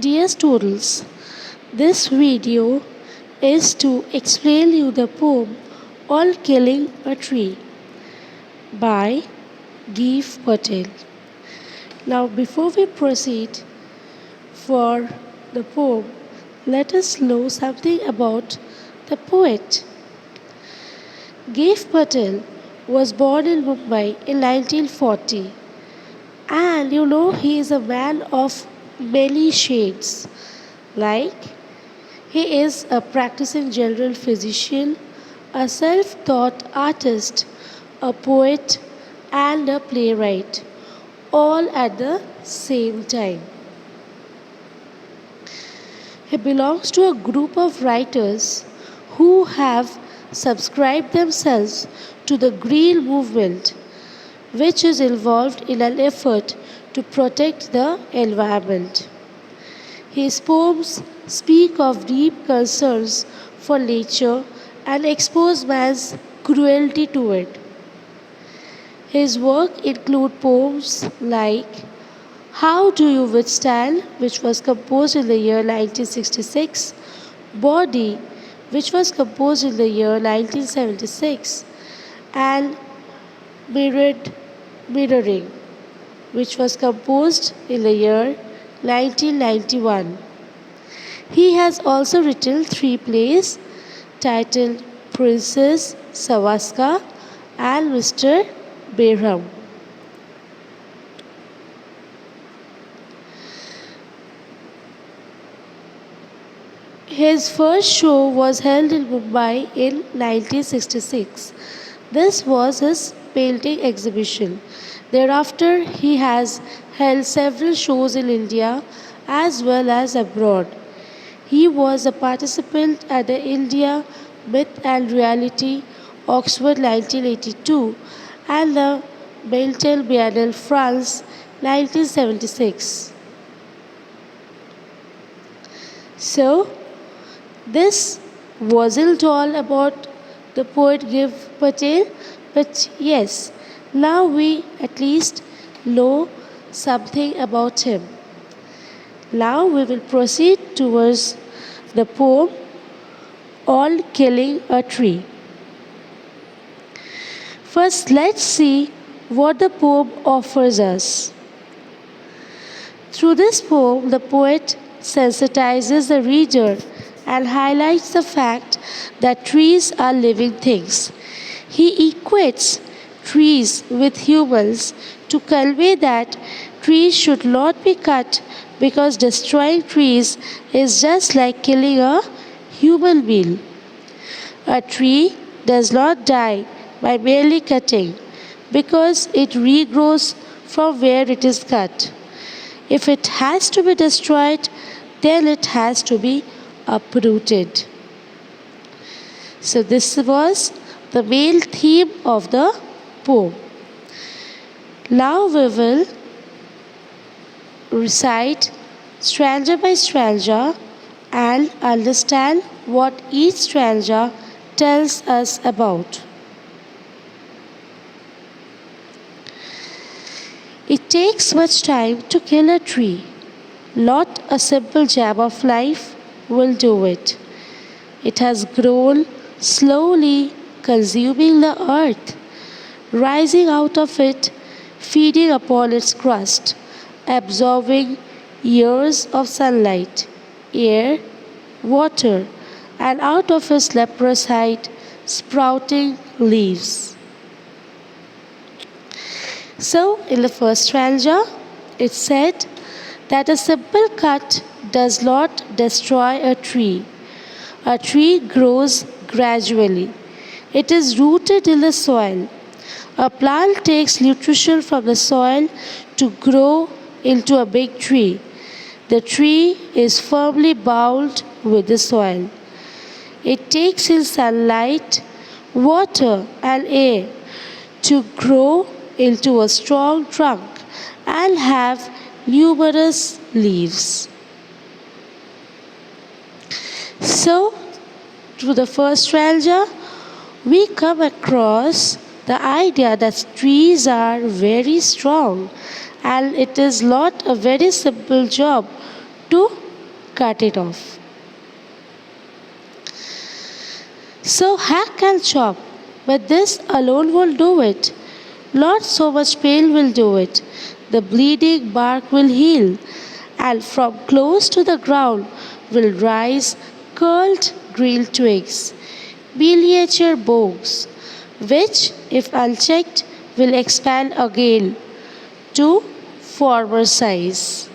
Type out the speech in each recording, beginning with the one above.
Dear students, this video is to explain you the poem All Killing a Tree by Dev Patel. Now before we proceed for the poem, let us know something about the poet. Dev Patel was born in Mumbai in 1940, and he is a man of many shades. Like, he is a practicing general physician, a self taught artist, a poet, and a playwright, all at the same time. He belongs to a group of writers who have subscribed themselves to the Green Movement, which is involved in an effort to protect the environment. His poems speak of deep concerns for nature and expose man's cruelty to it. His work include poems like How Do You Withstand, which was composed in the year 1966, Body, which was composed in the year 1976, and Mirroring, which was composed in the year 1991. He has also written three plays titled Princess Savaska and Mr. Behram. His first show was held in Mumbai in 1966. This was his painting exhibition. Thereafter, he has held several shows in India as well as abroad. He was a participant at the India Myth and Reality Oxford 1982 and the Beltel Biennale France 1976. So, this wasn't all about the poet Dev Patel, but yes, now we at least know something about him. Now we will proceed towards the poem All Killing a Tree. First, let's see what the poem offers us. Through this poem, the poet sensitizes the reader and highlights the fact that trees are living things. He equates trees with humans to convey that trees should not be cut because destroying trees is just like killing a human being. A tree does not die by merely cutting because it regrows from where it is cut. If it has to be destroyed, then it has to be uprooted. So, this was the main theme of the poem. Now, we will recite stanza by stanza and understand what each stanza tells us about. It takes much time to kill a tree. Not a simple jab of life will do it. It has grown slowly, consuming the earth, rising out of it, feeding upon its crust, absorbing years of sunlight, air, water, and out of its leprous height, sprouting leaves. So, in the first stanza, it said that a simple cut does not destroy a tree. A tree grows gradually. It is rooted in the soil. A plant takes nutrition from the soil to grow into a big tree. The tree is firmly bound with the soil. It takes in sunlight, water, and air to grow into a strong trunk and have numerous leaves. So, through the first stanza, we come across the idea that trees are very strong and it is not a very simple job to cut it off. So hack and chop, but this alone will do it. Not so much pain will do it. The bleeding bark will heal, and from close to the ground will rise curled green twigs, miniature boughs, which, if unchecked, will expand again to former size.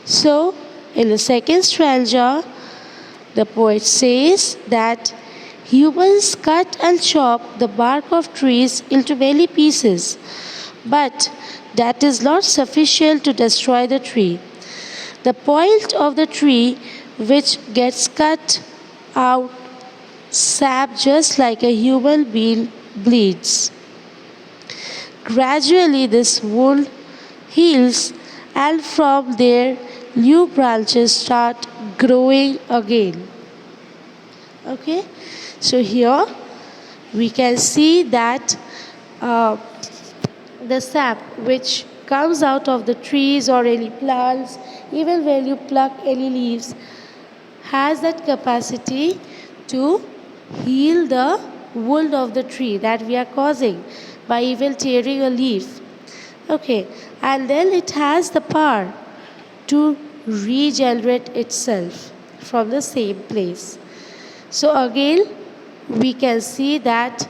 So, in the second stanza, the poet says that humans cut and chop the bark of trees into many pieces, but that is not sufficient to destroy the tree. The point of the tree, which gets cut out, sap just like a human being bleeds. Gradually, this wound heals, and from there, new branches start growing again. Okay, so here we can see that uh, the sap which comes out of the trees or any plants, even when you pluck any leaves, has that capacity to heal the wound of the tree that we are causing by even tearing a leaf. Okay, and then it has the power to regenerate itself from the same place. So, again, we can see that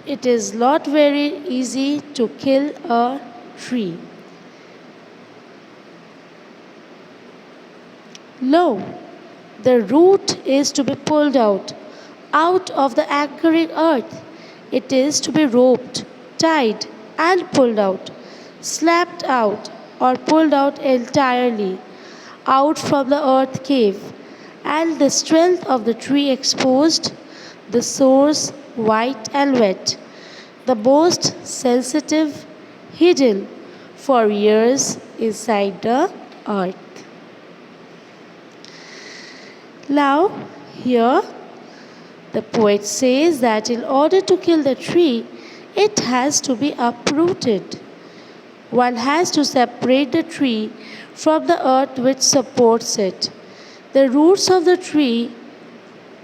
it is not very easy to kill a tree. No, the root is to be pulled out of the anchoring earth. It is to be roped, tied, and pulled out, slapped out, or pulled out entirely, out from the earth cave, and the strength of the tree exposed, the source white and wet, the most sensitive hidden for years inside the earth. Now, here the poet says that in order to kill the tree, it has to be uprooted. One has to separate the tree from the earth which supports it. The roots of the tree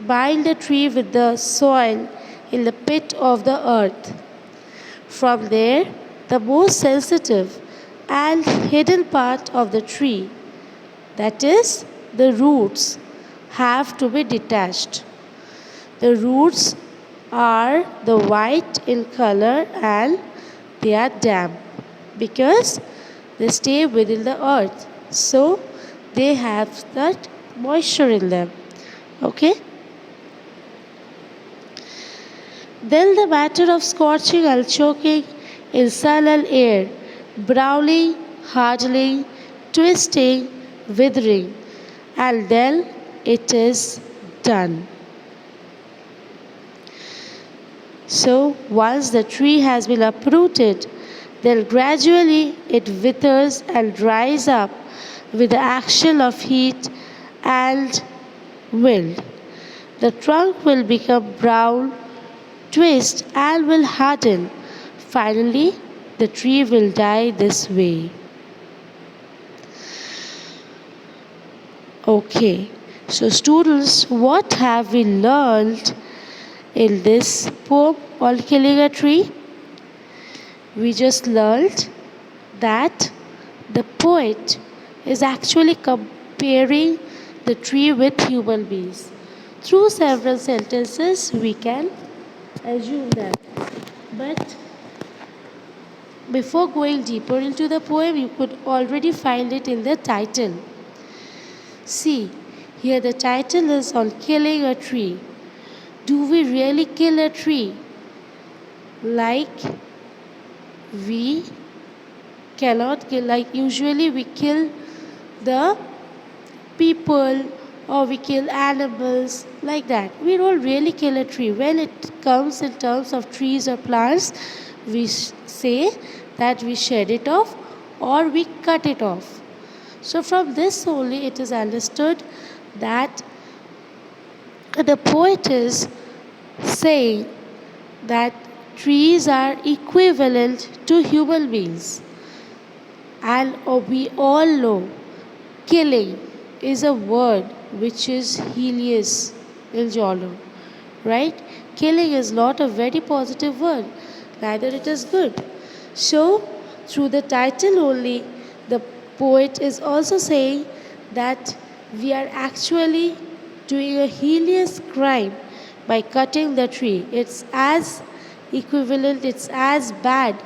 bind the tree with the soil in the pit of the earth. From there, the most sensitive and hidden part of the tree, that is, the roots, have to be detached. The roots are the white in color and they are damp because they stay within the earth. So they have that moisture in them. Okay? Then the matter of scorching and choking in sun and air, browning, hardening, twisting, withering, and then it is done. So once the tree has been uprooted, then gradually it withers and dries up with the action of heat and wind. The trunk will become brown, twist, and will harden. Finally, the tree will die this way. Okay, so students, what have we learned in this poem on killing a tree? We just learned that the poet is actually comparing the tree with human beings. Through several sentences, we can assume that. But before going deeper into the poem, you could already find it in the title. See, here the title is on killing a tree. Do we really kill a tree? Like we cannot kill, like usually we kill the people or we kill animals like that. We don't really kill a tree. When it comes in terms of trees or plants, we say that we shed it off or we cut it off. So from this only it is understood that the poet is saying that trees are equivalent to human beings And we all know killing is a word which is helios iljolo, right? Killing is not a very positive word, neither it is good. So through the title only, the poet is also saying that we are actually doing a heinous crime by cutting the tree. It's as equivalent, it's as bad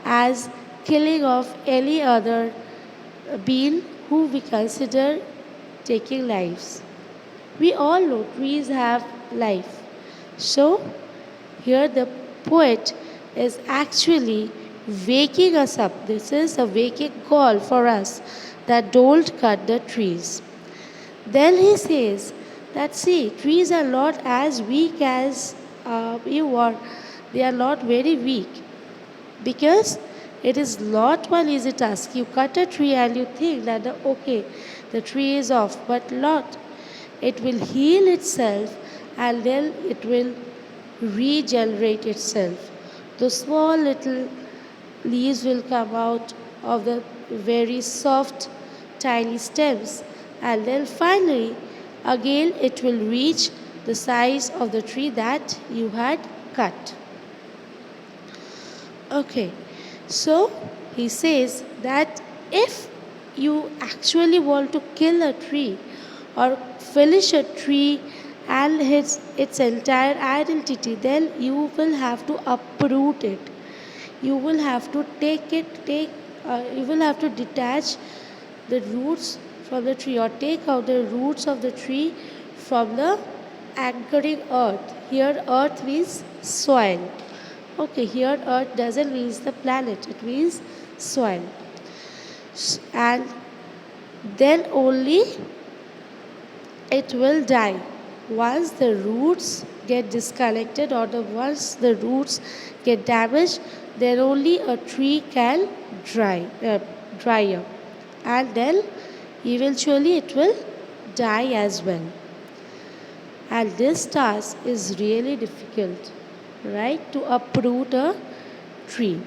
as killing of any other being who we consider taking lives. We all know trees have life. So, here the poet is actually waking us up. This is a waking call for us that don't cut the trees. Then he says that see, trees are not as weak as you are, they are not very weak because it is not one easy task. You cut a tree and you think that okay, the tree is off, but not. It will heal itself and then it will regenerate itself. The small little leaves will come out of the very soft, tiny stems, and then finally, again, it will reach the size of the tree that you had cut. Okay, so he says that if you actually want to kill a tree or finish a tree and its entire identity, then you will have to uproot it. You will have to you will have to detach the roots from the tree or take out the roots of the tree from the anchoring earth. Here, earth means soil. Okay, here earth doesn't mean the planet, it means soil. And then only it will die. Once the roots get disconnected or once the roots get damaged, then only a tree can dry up. And then eventually it will die as well. And this task is really difficult, right? To uproot a tree.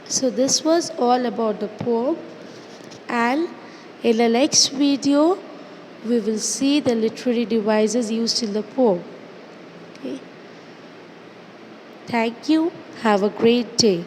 So this was all about the poem, and in the next video we will see the literary devices used in the poem. Okay. Thank you. Have a great day.